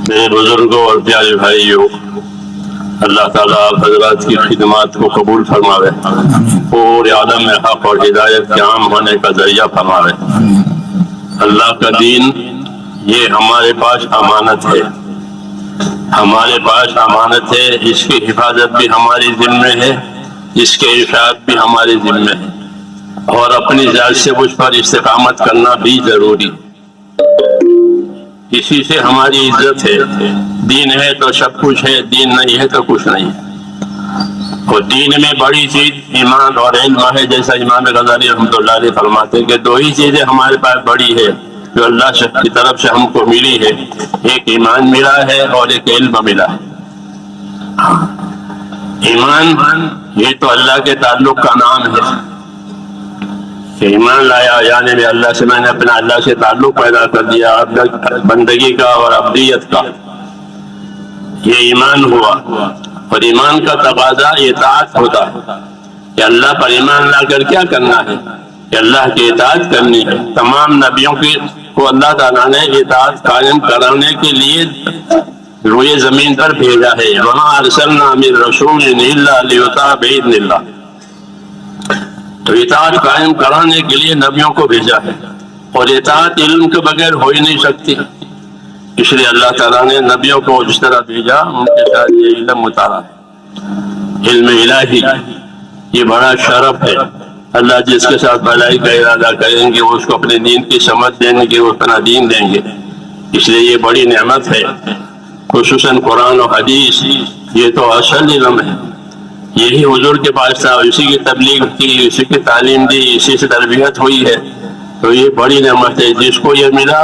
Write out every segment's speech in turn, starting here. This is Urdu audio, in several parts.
میرے بزرگوں اور پیارے بھائیوں، اللہ تعالیٰ آپ حضرات کی خدمات کو قبول فرماوے، پورے عالم میں حق اور ہدایت کے عام ہونے کا ذریعہ فرماوے۔ اللہ کا دین یہ ہمارے پاس امانت ہے، ہمارے پاس امانت ہے، اس کی حفاظت بھی ہماری ذمہ ہے، اس کے ارشاد بھی ہمارے ذمہ ہے، اور اپنی ذات سے اس پر استقامت کرنا بھی ضروری ہے۔ اسی سے ہماری عزت ہے۔ دین ہے تو سب کچھ ہے، دین نہیں ہے تو کچھ نہیں ہے۔ اور دین میں بڑی چیز ایمان اور علم ہے، جیسا امام غزالی رحمۃ اللہ علیہ فرماتے ہیں کہ دو ہی چیزیں ہمارے پاس بڑی ہے جو اللہ کی طرف سے ہم کو ملی ہے، ایک ایمان ملا ہے اور ایک علم ملا ہے۔ ایمان یہ تو اللہ کے تعلق کا نام ہے کہ ایمان لایا، یعنی میں اللہ سے، میں نے اپنا اللہ سے تعلق پیدا کر دیا، بندگی کا اور عبدیت کا، یہ ایمان ہوا۔ اور ایمان کا تقاضا اطاعت ہوتا ہے کہ اللہ پر ایمان لا کر کیا کرنا ہے، کہ اللہ کی اطاعت کرنی ہے۔ تمام نبیوں کو اللہ تعالیٰ نے اطاعت قائم کرانے کے لیے روئے زمین پر بھیجا ہے۔ وَمَا أَرْسَلْنَا مِن رَّسُولٍ إِلَّا لِيُطَاعَ بِإِذْنِ اللَّهِ۔ تو اطاعت قائم کرانے کے لیے نبیوں کو بھیجا ہے، اور اطاعت علم کے بغیر ہو ہی نہیں سکتی، اس لیے اللہ تعالیٰ نے نبیوں کو جس طرح بھیجا ان کے ساتھ یہ علم اتارا ہے۔ علم الہی یہ بڑا شرف ہے۔ اللہ جس کے ساتھ بھلائی کا ارادہ کریں گے وہ اس کو اپنے دین کی سمجھ دیں گے، وہ اپنا دین دیں گے، اس لیے یہ بڑی نعمت ہے۔ خصوصاً قرآن و حدیث یہ تو اصل علم ہے، یہی حضور کے پاس تھا، اسی کی تبلیغ کی، اسی کی تعلیم دی، اسی سے تربیت ہوئی ہے، تو یہ بڑی نعمت ہے۔ جس کو یہ ملا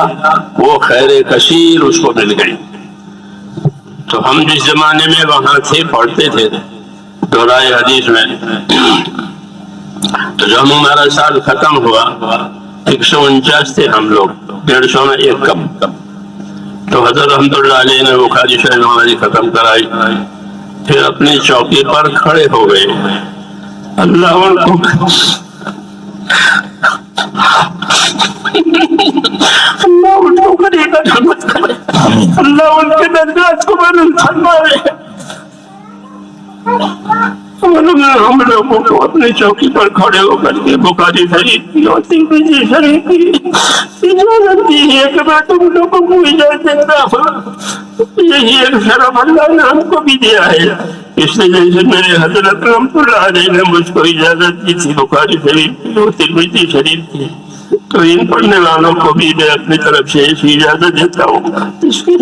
وہ خیر کثیر اس کو مل گئی۔ تو ہم جس زمانے میں وہاں تھے، پڑھتے تھے دورائے حدیث میں، تو جب ہمارا سال ختم ہوا 149 تھے ہم لوگ، 150 میں ایک کم، تو حضرت رحمۃ اللہ علیہ نے بخاری شریف ہماری ختم کرائی، پھر اپنی چوکی پر کھڑے ہو گئے۔ اللہ ان کو اللہ ان کو کرے گا رحمت کرے، اللہ ان کے درجات کو بلند فرمائے۔ ہم لوگوں کو اپنی چوکی پر کھڑے ہو کر کے بخاری شریف کی اور ترمذی شریف کی اجازت دی ہے کہ میں تم لوگوں کو اجازت دیتا ہوں۔ یہی ایک شرف اللہ نے ہم کو بھی دیا ہے، اس لیے جیسے میرے حضرت رحمۃ اللہ علیہ نے مجھ کو اجازت دی تھی بخاری شریف کی اور ترمذی شریف کی، تو ان پڑھنے والوں کو بھی میں اپنی طرف سے ایسی اجازت دیتا ہوں۔ اس کی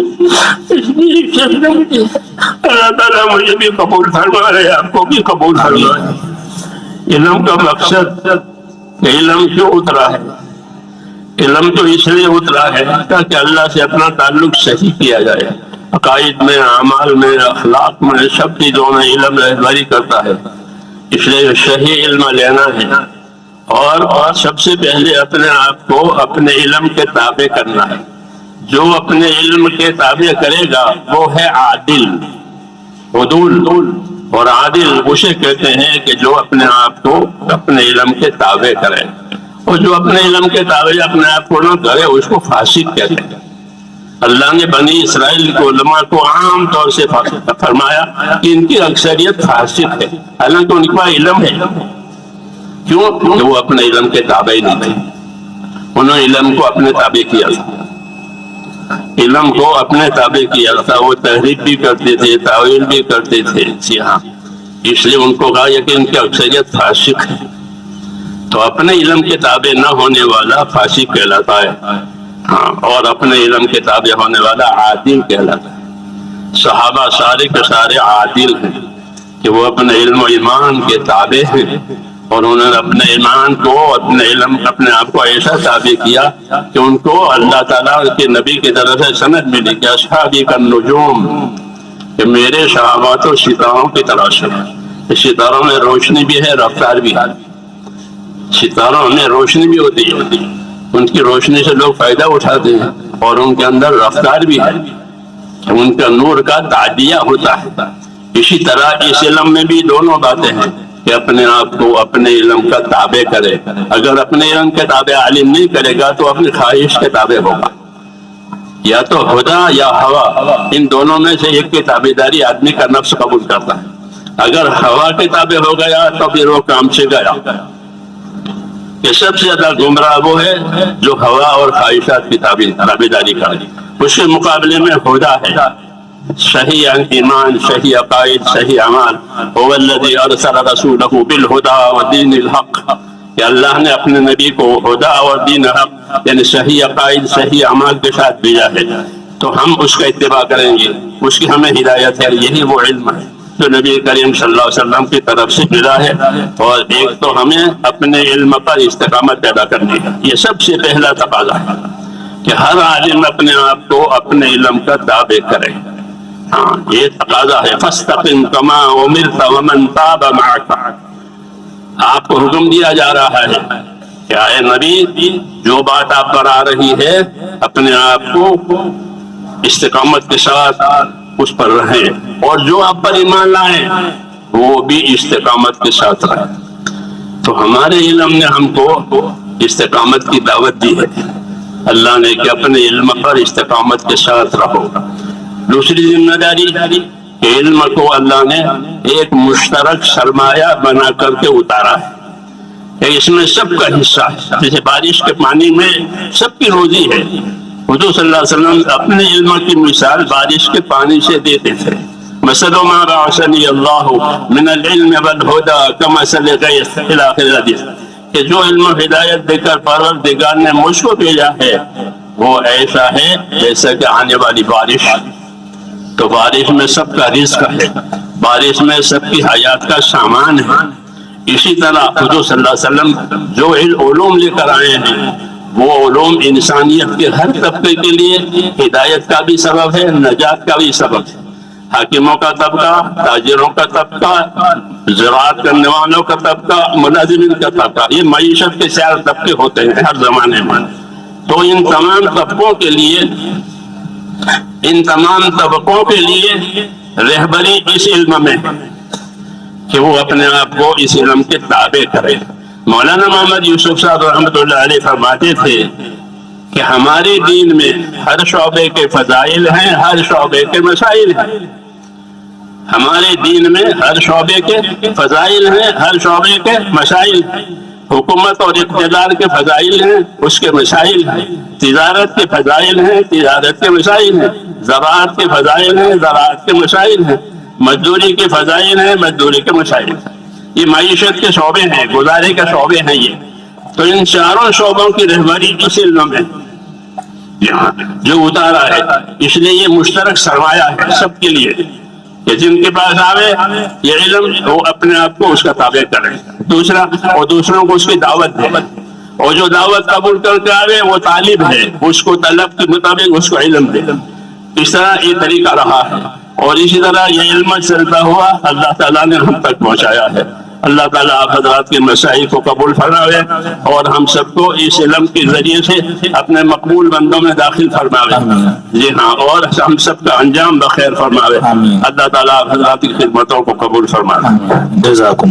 اللہ تعالیٰ مجھے بھی قبول فرمائے، آپ کو بھی قبول فرمائے۔ علم کا مقصد کہ علم کیوں اترا ہے؟ علم تو اس لیے اترا ہے تاکہ اللہ سے اپنا تعلق صحیح کیا جائے۔ عقائد میں، اعمال میں، اخلاق میں، سب چیزوں میں علم رہبری کرتا ہے، اس لیے صحیح علم لینا ہے، اور سب سے پہلے اپنے آپ کو اپنے علم کے تابع کرنا ہے۔ جو اپنے علم کے تابع کرے گا وہ ہے عادل، عدول، اور عادل اسے کہتے ہیں کہ جو اپنے آپ کو اپنے علم کے تابع کرے، اور جو اپنے علم کے تابع اپنے آپ کو نہ کرے اس کو فاسق کہتے ہیں۔ اللہ نے بنی اسرائیل کے علماء کو عام طور سے فرمایا کہ ان کی اکثریت فاسق ہے، حالانکہ ان کا علم ہے۔ کیوں؟ کہ وہ اپنے علم کے تابع ہی نہیں تھے، انہوں نے علم کو اپنے تابع کیا تھا، علم کو اپنے تابع کیا تھا، وہ تحریف بھی کرتے تھے، تعویل بھی کرتے تھے، جی ہاں، اس لیے ان کو کہا کہ ان کی اکثریت فاسق ہے۔ تو اپنے علم کے تابع نہ ہونے والا فاسق کہلاتا ہے، ہاں، اور اپنے علم کے تابع ہونے والا عادل کہلاتا ہے۔ صحابہ سارے کے سارے عادل ہیں کہ وہ اپنے علم و ایمان کے تابع ہیں، اور انہوں نے اپنے ایمان کو، اپنے علم، اپنے آپ کو ایسا تابع کیا کہ ان کو اللہ تعالیٰ کے نبی کی طرف سے سند ملی کہ اصحابی کالنجوم، کہ میرے صحابہ تو ستاروں کی طرح سے، ستاروں میں روشنی بھی ہے، رفتار بھی ہے۔ ستاروں میں روشنی بھی ہوتی ہے، ان کی روشنی سے لوگ فائدہ اٹھاتے ہیں، اور ان کے اندر رفتار بھی ہے، ان کا نور کا تعدیہ ہوتا ہے۔ اسی طرح اس علم میں بھی دونوں باتیں ہیں کہ اپنے آپ کو اپنے علم کا تابع کرے۔ اگر اپنے علم کے تابع عالم نہیں کرے گا تو اپنی خواہش کے تابع ہوگا، یا تو خدا یا ہوا، ان دونوں میں سے ایک کی تابعداری آدمی کا نفس قبول کرتا ہے. اگر ہوا کے تابع ہو گیا تو پھر وہ کام سے گیا. کہ سب سے زیادہ گمراہ وہ ہے جو ہوا اور خواہشات کی تابعداری کرے. اس کے مقابلے میں خدا ہے صحیح ایمان، صحیح عقائد، صحیح اعمال. هو الذی ارسل رسولہ بالہدی ودین الحق، کہ اللہ نے اپنے نبی کو ہدا اور دین حق یعنی صحیح عقائد، صحیح اعمال کے ساتھ بھیجا ہے. تو ہم اس کا اتباع کریں گے، اس کی ہمیں ہدایت ہے. یہی وہ علم ہے جو نبی کریم صلی اللہ علیہ وسلم کی طرف سے ملا ہے. اور ایک تو ہمیں اپنے علم پر استقامت پیدا کرنی ہے، یہ سب سے پہلا تقاضا ہے کہ ہر عالم اپنے آپ کو اپنے علم کا تابع کرے. ہاں یہ تقاضا ہے. فاستقم کما امرت ومن تاب معک، آپ کو حکم دیا جا رہا ہے کہ اے نبی جو بات آپ پر آ رہی ہے اپنے آپ کو استقامت کے ساتھ اس پر رہیں، اور جو آپ پر ایمان لائیں وہ بھی استقامت کے ساتھ رہیں. تو ہمارے علم نے ہم کو استقامت کی دعوت دی ہے. اللہ نے کہ اپنے علم پر استقامت کے ساتھ رہو. دوسری ذمہ داری کہ علم کو اللہ نے ایک مشترک سرمایہ بنا کر کے اتارا ہے کہ اس میں سب کا حصہ ہے. جیسے بارش کے پانی میں سب کی روزی ہے. حضور صلی اللہ علیہ وسلم اپنے علم کی مثال بارش کے پانی سے دیتے تھے. مثل ما بعثنی اللہ من العلم والہدی کمثل غیث الی آخر الحدیث، کہ جو علم و ہدایت دے کر پروردگار نے مجھ کو بھیجا ہے وہ ایسا ہے جیسا کہ آنے والی بارش. تو بارش میں سب کا رزق ہے، بارش میں سب کی حیات کا سامان ہے. اسی طرح حضور صلی اللہ علیہ وسلم جو علوم لے کر آئے ہیں وہ علوم انسانیت کے ہر طبقے کے لیے ہدایت کا بھی سبب ہے، نجات کا بھی سبب ہے. حاکموں کا طبقہ، تاجروں کا طبقہ، زراعت کرنے والوں کا طبقہ، ملازمین کا طبقہ، یہ معیشت کے 4 طبقے ہوتے ہیں ہر زمانے میں. تو ان تمام طبقوں کے لیے رہبری اس علم میں کہ وہ اپنے آپ کو اس علم کے تابع کرے. مولانا محمد یوسف صاحب رحمۃ اللہ علیہ فرماتے تھے کہ ہمارے دین میں ہر شعبے کے فضائل ہیں، ہر شعبے کے مسائل ہیں. ہمارے دین میں ہر شعبے کے فضائل ہیں، ہر شعبے کے مسائل ہیں. حکومت اور اقتدار کے فضائل ہیں، اس کے مسائل ہیں. تجارت کے فضائل ہیں، تجارت کے مسائل ہیں. زراعت کے فضائل ہیں، زراعت کے مسائل ہیں. مزدوری کے فضائل ہیں، مزدوری کے مسائل ہیں. یہ معیشت کے شعبے ہیں، گزارے کے شعبے ہیں. یہ تو ان 4 شعبوں کی رہبری اس علم میں جو اتارا ہے. اس لیے یہ مشترک سرمایہ ہے سب کے لیے کہ جن کے پاس آوے یہ علم وہ اپنے آپ کو اس کا تابع کرے. دوسرا اور دوسروں کو اس کی دعوت دے، اور جو دعوت قبول کر کے آوے وہ طالب ہے، اس کو طلب کے مطابق اس کو علم دے. اس طرح یہ طریقہ رہا ہے اور اسی طرح یہ علم چلتا ہوا اللہ تعالیٰ نے ہم تک پہنچایا ہے. اللہ تعالیٰ آپ حضرات کے مسائل کو قبول فرماوے اور ہم سب کو اس علم کے ذریعے سے اپنے مقبول بندوں میں داخل فرماوے. جی ہاں، اور ہم سب کا انجام بخیر فرماوے. اللہ تعالیٰ آپ حضرات کی خدمتوں کو قبول فرماوے. جزاکم